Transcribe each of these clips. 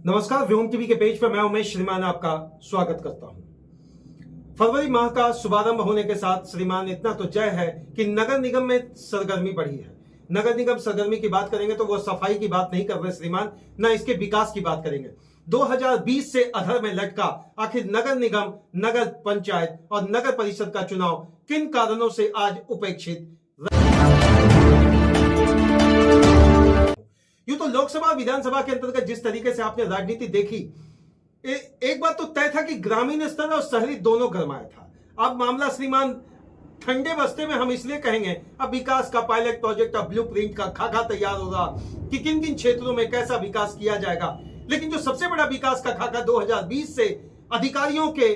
नमस्कार, व्योम टीवी के पेज पर मैं उमेश श्रीमान आपका स्वागत करता हूं। फरवरी माह का शुभारंभ होने के साथ श्रीमान इतना तो जय है कि नगर निगम में सरगर्मी बढ़ी है। नगर निगम सरगर्मी की बात करेंगे तो वो सफाई की बात नहीं कर रहे श्रीमान, न इसके विकास की बात करेंगे। 2020 से अधर में लटका आखिर नगर निगम, नगर पंचायत और नगर परिषद का चुनाव किन कारणों से आज उपेक्षित। यूं तो लोकसभा विधानसभा के अंतर्गत जिस तरीके से आपने राजनीति देखी, एक बात तो तय था कि ग्रामीण स्तर और शहरी दोनों गरमाया था। अब मामला श्रीमान ठंडे बस्ते में हम इसलिए कहेंगे, अब विकास का पायलट प्रोजेक्ट, अब ब्लूप्रिंट का खाका तैयार हो रहा कि किन किन क्षेत्रों में कैसा विकास किया जाएगा। लेकिन जो सबसे बड़ा विकास का खाका 2020 से अधिकारियों के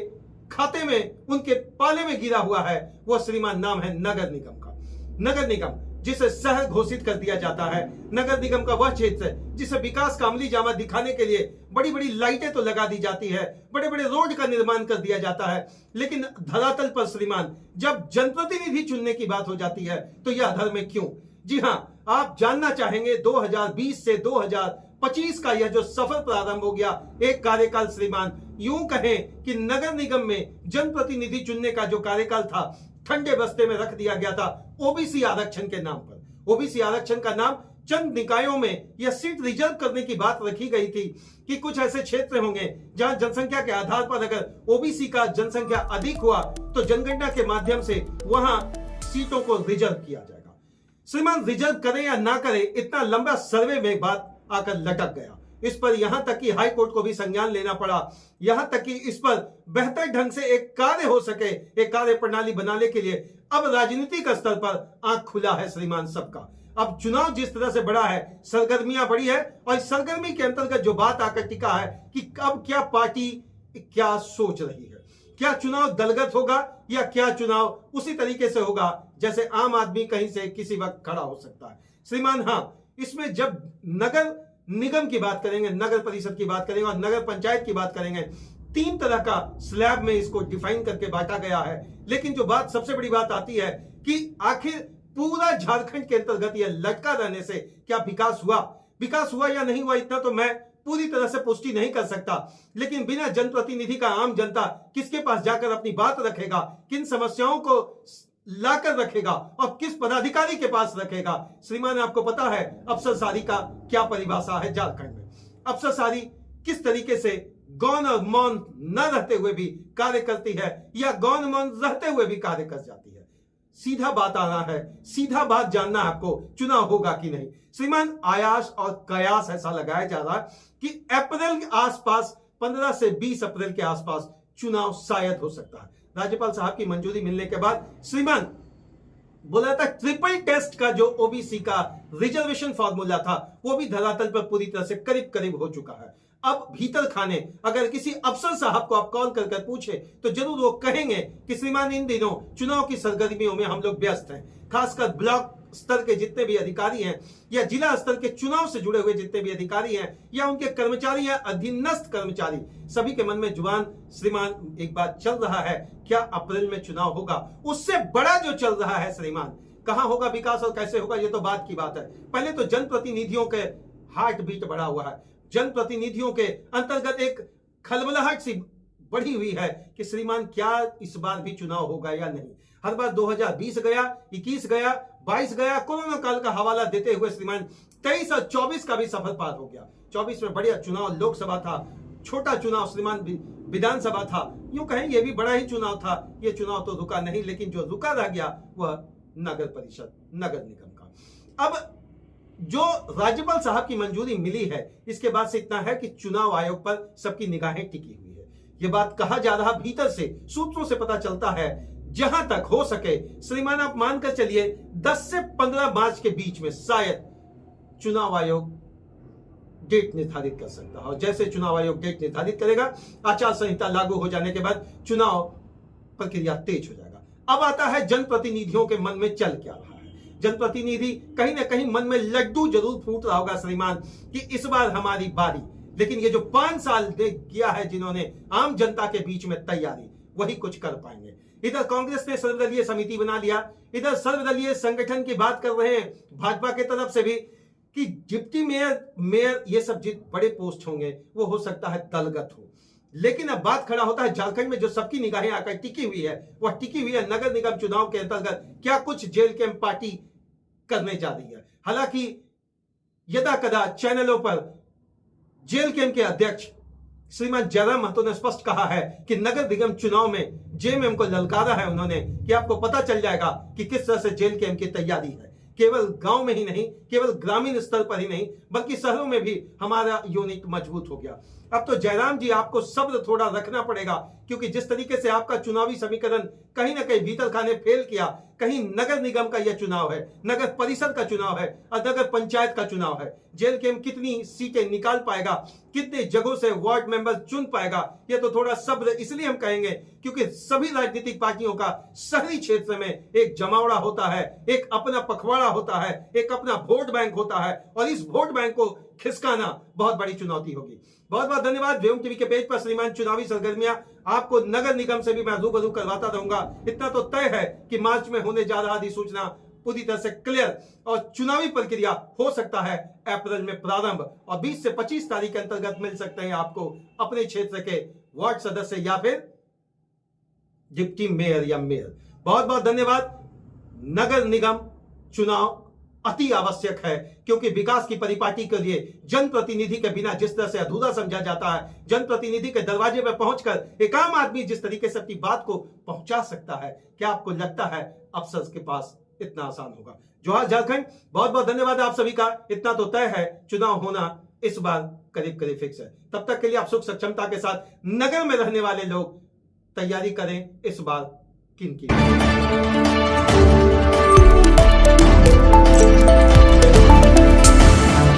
खाते में, उनके पाले में गिरा हुआ है, वो श्रीमान नाम है नगर निगम का। नगर निगम जिसे शहर घोषित कर दिया जाता है, नगर निगम का वह क्षेत्र जिसे विकास का अमली जामा दिखाने के लिए बड़ी बड़ी लाइटें तो लगा दी जाती है, बड़े बड़े रोड का निर्माण कर दिया जाता है, लेकिन धरातल पर श्रीमान जब जनप्रतिनिधि चुनने की बात हो जाती है तो यह अधर में क्यों। जी हां, आप जानना चाहेंगे 2020 से 2025 का यह जो सफर प्रारंभ हो गया, एक कार्यकाल श्रीमान यूं कहें कि नगर निगम में जनप्रतिनिधि चुनने का जो कार्यकाल था, ठंडे बस्ते में रख दिया गया था ओबीसी आरक्षण के नाम पर। ओबीसी आरक्षण का नाम चंद निकायों में यह सीट रिजर्व करने की बात रखी गई थी कि कुछ ऐसे क्षेत्र होंगे जहां जनसंख्या के आधार पर अगर ओबीसी का जनसंख्या अधिक हुआ तो जनगणना के माध्यम से वहां सीटों को रिजर्व किया जाएगा। श्रीमान रिजर्व करें या ना करें, इतना लंबा सर्वे में बात आकर लटक गया। इस पर यहां तक कि हाई कोर्ट को भी संज्ञान लेना पड़ा, यहां तक कि इस पर बेहतर ढंग से एक कार्य हो सके, एक कार्य प्रणाली बनाने के लिए अब राजनीतिक स्तर पर आंख खुला है श्रीमान सबका। अब चुनाव जिस तरह से बढ़ा है, सरगर्मियां बढ़ी है, और इस सरगर्मी के अंतर्गत जो बात आकर टिका है कि अब क्या पार्टी क्या सोच रही है, क्या चुनाव दलगत होगा या क्या चुनाव उसी तरीके से होगा जैसे आम आदमी कहीं से किसी वक्त खड़ा हो सकता है। श्रीमान हां, इसमें जब नगर निगम की बात करेंगे, नगर परिषद की बात करेंगे और नगर पंचायत की बात करेंगे, तीन तरह का स्लैब में इसको डिफाइन करके बांटा गया है। लेकिन जो बात सबसे बड़ी बात आती है कि आखिर पूरा झारखंड के अंतर्गत यह लटका रहने से क्या विकास हुआ या नहीं हुआ, इतना तो मैं पूरी तरह से पुष्टि नहीं कर सकता। लेकिन बिना जनप्रतिनिधि का आम जनता किसके पास जाकर अपनी बात रखेगा, किन समस्याओं को लाकर रखेगा और किस पदाधिकारी के पास रखेगा। श्रीमान आपको पता है अफसरसारी का क्या परिभाषा है झारखंड में। अफसरसारी किस तरीके से गौन और मौन न रहते हुए भी कार्य करती है या गौन मौन रहते हुए भी कार्य कर जाती है। सीधा बात आना है, सीधा बात जानना है आपको, चुनाव होगा कि नहीं। श्रीमान आयास और कयास ऐसा लगाया जा रहा है कि अप्रैल के आसपास, 15 से 20 अप्रैल के आसपास चुनाव शायद हो सकता है। राज्यपाल साहब की मंजूरी मिलने के बाद श्रीमान बोला था ट्रिपल टेस्ट का जो ओबीसी का रिजर्वेशन फॉर्मूला था वो भी धरातल पर पूरी तरह से करीब करीब हो चुका है। अब भीतर खाने अगर किसी अफसर साहब को आप कॉल कर पूछे तो जरूर वो कहेंगे कि श्रीमान इन दिनों चुनाव की सरगर्मियों में हम लोग व्यस्त हैं। खासकर ब्लॉक स्तर के जितने भी अधिकारी हैं या जिला स्तर के चुनाव से जुड़े हुए जितने भी अधिकारी हैं या उनके कर्मचारी या अधीनस्थ कर्मचारी, सभी के मन में जुबान श्रीमान एक बात चल रहा है, क्या अप्रैल में चुनाव होगा। उससे बड़ा जो चल रहा है श्रीमान, कहां होगा विकास और कैसे होगा, ये तो बात की बात है। पहले तो जनप्रतिनिधियों के हार्ट बीट बढ़ा हुआ है, जनप्रतिनिधियों के अंतर्गत एक खलबलाहट सी बढ़ी हुई है कि श्रीमान क्या इस बार भी चुनाव होगा या नहीं। हर बार 2020 गया, 21 गया, 22 गया, कोरोना काल का हवाला देते हुए श्रीमान 23 और 24 का भी सफर पार हो गया। 24 में बढ़िया चुनाव लोकसभा था, छोटा चुनाव श्रीमान विधानसभा था, यूं कहें ये भी बड़ा ही चुनाव था। ये चुनाव तो रुका नहीं, लेकिन जो रुका रह गया वह नगर परिषद, नगर निगम का। अब जो राज्यपाल साहब की मंजूरी मिली है, इसके बाद से इतना है कि चुनाव आयोग पर सबकी निगाहें टिकी हुई है। यह बात कहा जा रहा, भीतर से सूत्रों से पता चलता है, जहां तक हो सके श्रीमान आप मानकर चलिए 10 से 15 मार्च के बीच में शायद चुनाव आयोग डेट निर्धारित कर सकता है। और जैसे चुनाव आयोग डेट निर्धारित करेगा, आचार संहिता लागू हो जाने के बाद चुनाव प्रक्रिया तेज हो जाएगा। अब आता है जनप्रतिनिधियों के मन में चल क्या रहा है। जनप्रतिनिधि कहीं ना कहीं मन में लड्डू जरूर फूट रहा होगा श्रीमान कि इस बार हमारी बारी। लेकिन ये जो 5 साल दे किया है जिन्होंने आम जनता के बीच में तैयारी, वही कुछ कर पाएंगे। इधर कांग्रेस ने सर्वदलीय समिति बना लिया, इधर सर्वदलीय संगठन की बात कर रहे हैं भाजपा की तरफ से भी। कि डिप्टी मेयर, मेयर, ये सब जित बड़े पोस्ट होंगे वो हो सकता है दलगत हो, लेकिन अब बात खड़ा होता है झारखंड में जो सबकी निगाहें आकर टिकी हुई है, वह टिकी हुई है नगर निगम चुनाव के अंतर्गत क्या कुछ जेल कैंप पार्टी करने जा रही है। हालांकि यदा कदा चैनलों पर जेल कैंप के अध्यक्ष श्रीमान जयराम महतो ने स्पष्ट कहा है कि नगर निगम चुनाव में जेएमएम को ललकारा है उन्होंने कि आपको पता चल जाएगा कि किस तरह से जेल कैंप की तैयारी है। केवल गांव में ही नहीं, केवल ग्रामीण स्तर पर ही नहीं, बल्कि शहरों में भी हमारा यूनिट मजबूत हो गया। अब तो जयराम जी आपको सब्र थोड़ा रखना पड़ेगा, क्योंकि जिस तरीके से आपका चुनावी समीकरण कहीं ना कहीं भीतर खाने फेल किया, कहीं नगर निगम का यह चुनाव है, नगर परिषद का चुनाव है और नगर पंचायत का चुनाव है। जेल कैंप कितनी सीटें निकाल पाएगा, कितने जगहों से वार्ड मेंबर चुन पाएगा, यह तो थोड़ा सब्र इसलिए हम कहेंगे क्योंकि सभी राजनीतिक पार्टियों का शहरी क्षेत्र में एक जमावड़ा होता है, एक अपना पखवाड़ा होता है, एक अपना वोट बैंक होता है, और इस वोट बैंक को खिसकाना बहुत बड़ी चुनौती होगी। बहुत बहुत धन्यवाद। व्योम टीवी के पेज पर श्रीमान चुनावी सरगर्मियां आपको नगर निगम से भी मैं रूबरू करवाता रहूंगा। इतना तो तय है कि मार्च में होने जा रहा अधिसूचना पूरी तरह से क्लियर, और चुनावी प्रक्रिया हो सकता है अप्रैल में प्रारंभ, और 20 से 25 तारीख के अंतर्गत मिल सकते हैं आपको अपने क्षेत्र के वार्ड सदस्य या फिर डिप्टी मेयर या मेयर। बहुत बहुत धन्यवाद। नगर निगम चुनाव अति आवश्यक है, क्योंकि विकास की परिपाटी के लिए जनप्रतिनिधि के बिना जिस तरह से अधूरा समझा जाता है, जनप्रतिनिधि के दरवाजे पर पहुंचकर एक आम आदमी जिस तरीके से अपनी बात को पहुंचा सकता है, क्या आपको लगता है अफसर के पास इतना आसान होगा? जोहार झारखंड। बहुत बहुत धन्यवाद आप सभी का। इतना तो तय है, चुनाव होना इस बार करीब करीब फिक्स है। तब तक के लिए आप सुख सक्षमता के साथ नगर में रहने वाले लोग तैयारी करें इस बार किन की।